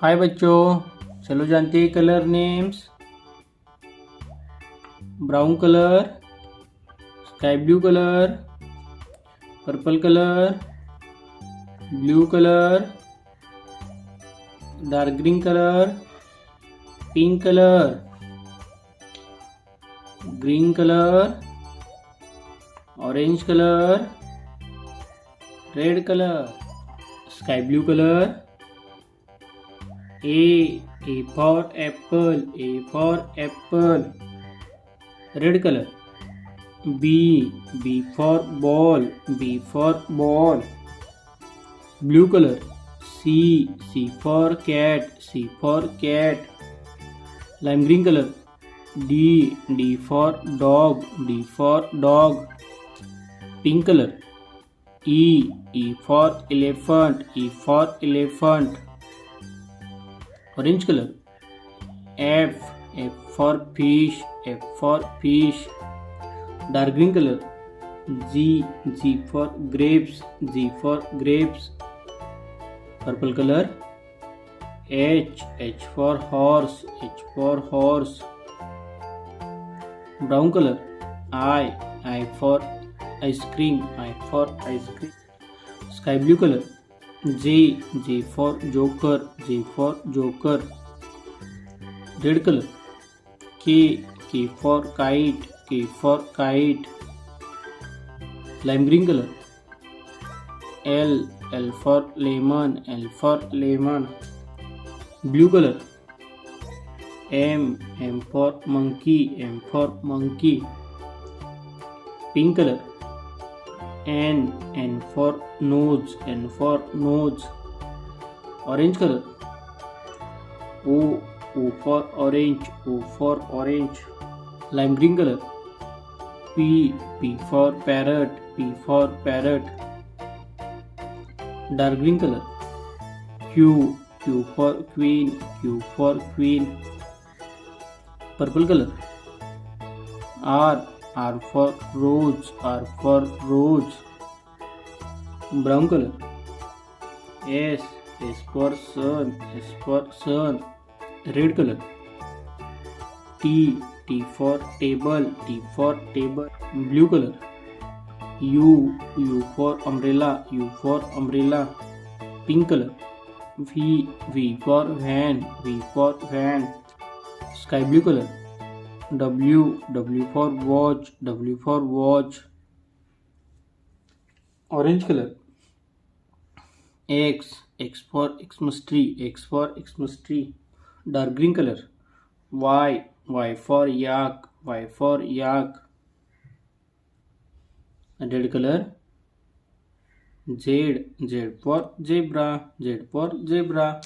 हाय बच्चों, चलो जानते हैं colour names. Brown colour, sky blue colour, purple colour, blue colour, dark green colour, pink colour, green colour, orange colour, red colour, sky blue colour, A for apple, A for apple, red color. B for ball, B for ball, blue color. C for cat, C for cat, lime green color. D for dog, D for dog, pink color. E for elephant, E for elephant, orange color. F for fish, F for fish, dark green color. G for grapes, G for grapes, purple color. H for horse, H for horse, brown color. I for ice cream, I for ice cream, sky blue color. J for joker, J for joker, red color. K for kite, K for kite, lime green color. L for lemon, L for lemon, blue color. M for monkey, M for monkey, pink color. N for nose, N for nose, orange color. O for orange, O for orange, lime green color. P for parrot, P for parrot, dark green color. Q for queen, Q for queen, purple color. R for rose, R for rose, brown color. S for sun, S for sun, red color. T for table, T for table, blue color. U for umbrella, U for umbrella, pink color. V for van, V for van, sky blue color. W for watch, W for watch, orange color. X for Xmas tree, X for Xmas tree, dark green color. Y for yak, Y for yak, red color. Z for zebra, Z for zebra,